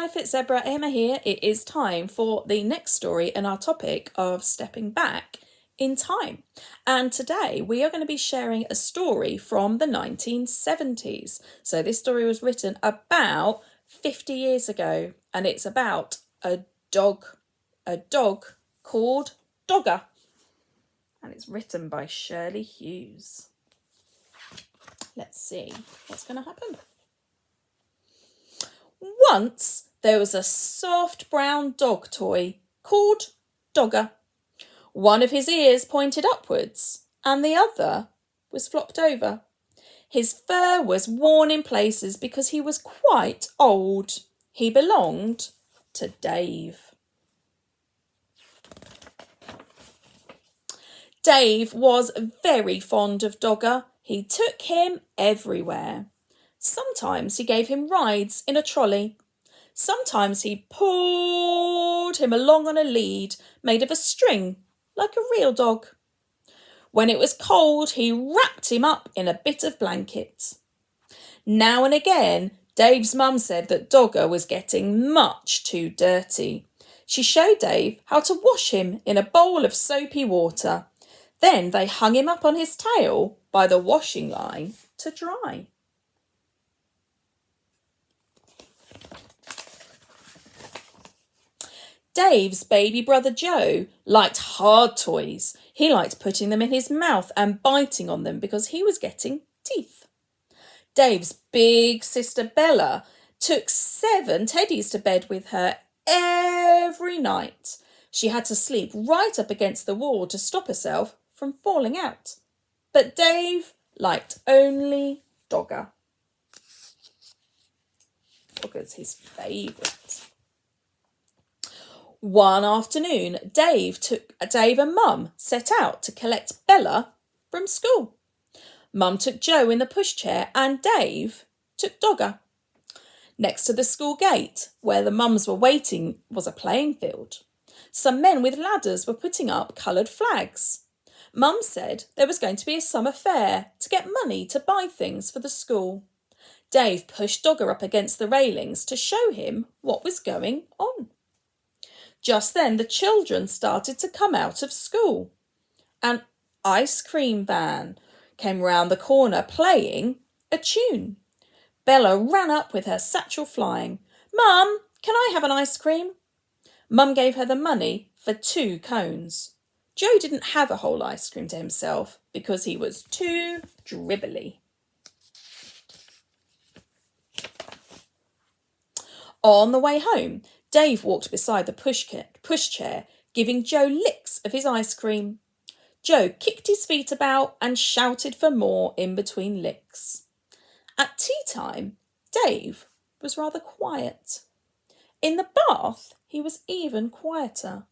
Hi, FitzZebra, Emma here. It is time for the next story in our topic of stepping back in time. And today we are going to be sharing a story from the 1970s. So this story was written about 50 years ago, and it's about a dog called Dogger. And it's written by Shirley Hughes. Let's see what's going to happen. Once there was a soft brown dog toy called Dogger. One of his ears pointed upwards and the other was flopped over. His fur was worn in places because he was quite old. He belonged to Dave. Dave was very fond of Dogger. He took him everywhere. Sometimes he gave him rides in a trolley. Sometimes he pulled him along on a lead made of a string, like a real dog. When it was cold, he wrapped him up in a bit of blanket. Now and again, Dave's mum said that Dogger was getting much too dirty. She showed Dave how to wash him in a bowl of soapy water. Then they hung him up on his tail by the washing line to dry. Dave's baby brother Joe liked hard toys. He liked putting them in his mouth and biting on them because he was getting teeth. Dave's big sister Bella took 7 teddies to bed with her every night. She had to sleep right up against the wall to stop herself from falling out. But Dave liked only Dogger. Dogger's his favourite. One afternoon, Dave and Mum set out to collect Bella from school. Mum took Joe in the pushchair and Dave took Dogger. Next to the school gate, where the mums were waiting, was a playing field. Some men with ladders were putting up coloured flags. Mum said there was going to be a summer fair to get money to buy things for the school. Dave pushed Dogger up against the railings to show him what was going on. Just then the children started to come out of school. An ice cream van came round the corner playing a tune. Bella ran up with her satchel flying. "Mum, can I have an ice cream?" Mum gave her the money for 2 cones. Joe didn't have a whole ice cream to himself because he was too dribbly. On the way home, Dave walked beside the pushchair, giving Joe licks of his ice cream. Joe kicked his feet about and shouted for more in between licks. At tea time, Dave was rather quiet. In the bath, he was even quieter.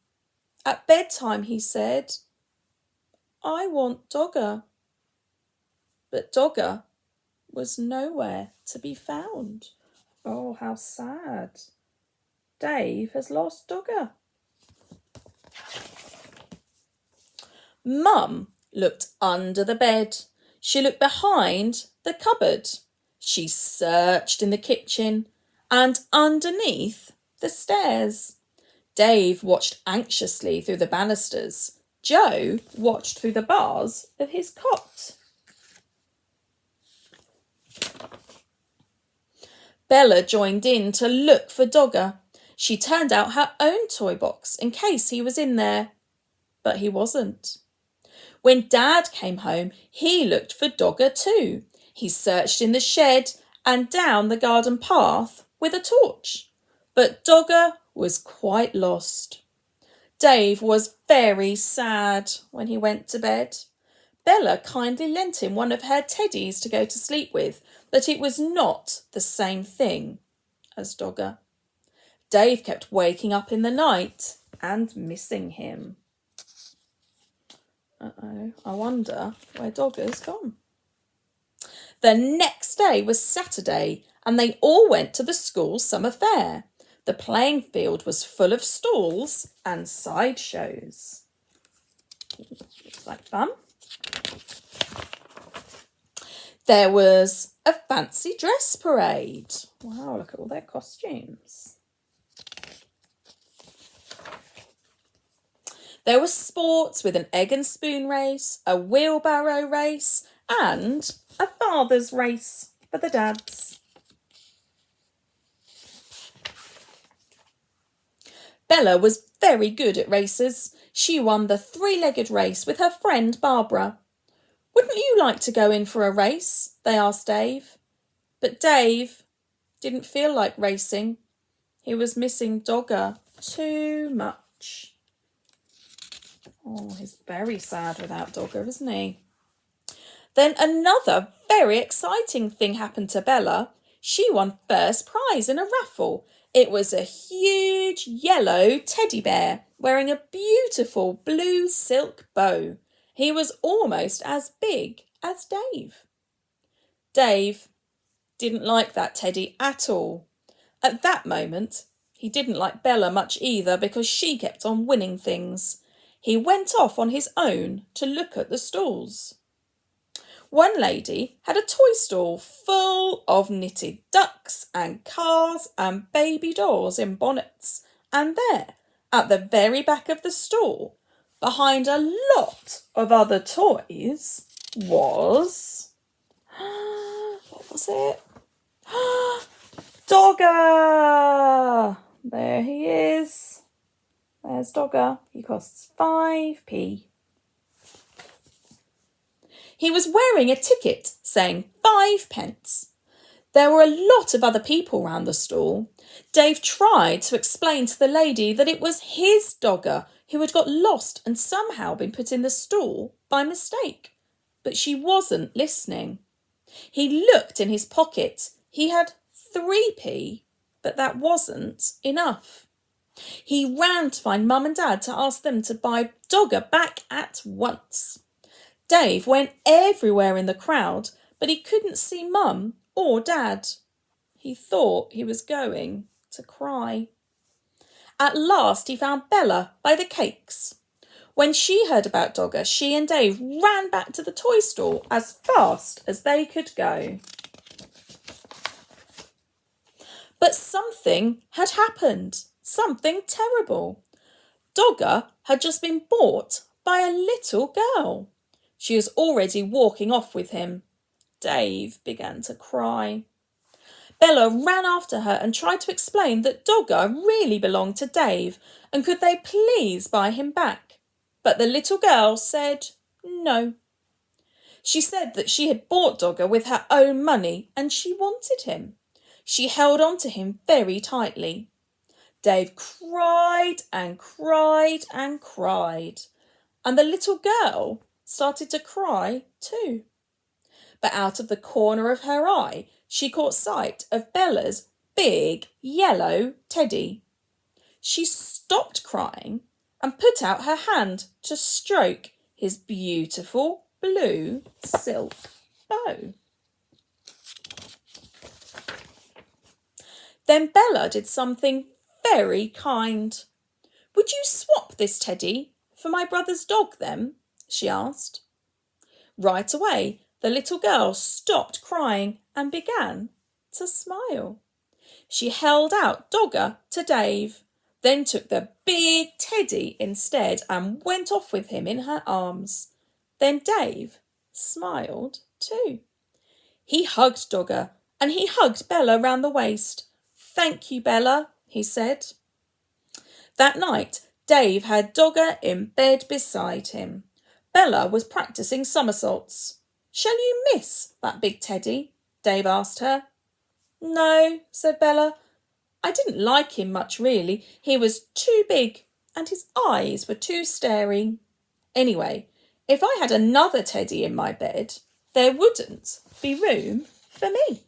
At bedtime, he said, "I want Dogger." But Dogger was nowhere to be found. Oh, how sad. Dave has lost Dogger. Mum looked under the bed. She looked behind the cupboard. She searched in the kitchen and underneath the stairs. Dave watched anxiously through the banisters. Joe watched through the bars of his cot. Bella joined in to look for Dogger. She turned out her own toy box in case he was in there, but he wasn't. When Dad came home, he looked for Dogger too. He searched in the shed and down the garden path with a torch, but Dogger was quite lost. Dave was very sad when he went to bed. Bella kindly lent him one of her teddies to go to sleep with, but it was not the same thing as Dogger. Dave kept waking up in the night and missing him. I wonder where Dogger's gone. The next day was Saturday and they all went to the school summer fair. The playing field was full of stalls and sideshows. Looks like fun. There was a fancy dress parade. Wow, look at all their costumes. There were sports with an egg and spoon race, a wheelbarrow race, and a father's race for the dads. Bella was very good at races. She won the three-legged race with her friend Barbara. "Wouldn't you like to go in for a race?" they asked Dave. But Dave didn't feel like racing. He was missing Dogger too much. Oh, he's very sad without Dogger, isn't he? Then another very exciting thing happened to Bella. She won first prize in a raffle. It was a huge yellow teddy bear wearing a beautiful blue silk bow. He was almost as big as Dave. Dave didn't like that teddy at all. At that moment, he didn't like Bella much either because she kept on winning things. He went off on his own to look at the stalls. One lady had a toy stall full of knitted ducks and cars and baby dolls in bonnets. And there, at the very back of the stall, behind a lot of other toys, was... what was it? Dogger! There he is. There's Dogger. He costs 5p. He was wearing a ticket saying 5p. There were a lot of other people round the stall. Dave tried to explain to the lady that it was his Dogger who had got lost and somehow been put in the stall by mistake. But she wasn't listening. He looked in his pocket. He had 3p, but that wasn't enough. He ran to find Mum and Dad to ask them to buy Dogger back at once. Dave went everywhere in the crowd, but he couldn't see Mum or Dad. He thought he was going to cry. At last he found Bella by the cakes. When she heard about Dogger, she and Dave ran back to the toy store as fast as they could go. But something had happened, something terrible. Dogger had just been bought by a little girl. She was already walking off with him. Dave began to cry. Bella ran after her and tried to explain that Dogger really belonged to Dave and could they please buy him back. But the little girl said no. She said that she had bought Dogger with her own money and she wanted him. She held on to him very tightly. Dave cried and cried and cried, and the little girl started to cry too. But out of the corner of her eye, she caught sight of Bella's big yellow teddy. She stopped crying and put out her hand to stroke his beautiful blue silk bow. Then Bella did something very kind. "Would you swap this teddy for my brother's dog then?" she asked. Right away, the little girl stopped crying and began to smile. She held out Dogger to Dave, then took the big teddy instead and went off with him in her arms. Then Dave smiled too. He hugged Dogger and he hugged Bella round the waist. "Thank you, Bella," he said. That night, Dave had Dogger in bed beside him. Bella was practising somersaults. "Shall you miss that big teddy?" Dave asked her. "No," said Bella. "I didn't like him much, really. He was too big and his eyes were too staring. Anyway, if I had another teddy in my bed, there wouldn't be room for me."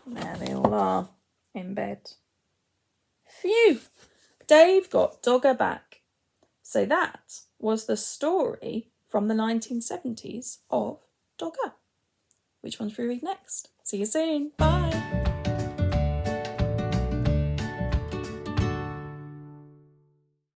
There they all are in bed. Phew! Dave got Dogger back. So that was the story from the 1970s of Dogger. Which one should we read next? See you soon. Bye.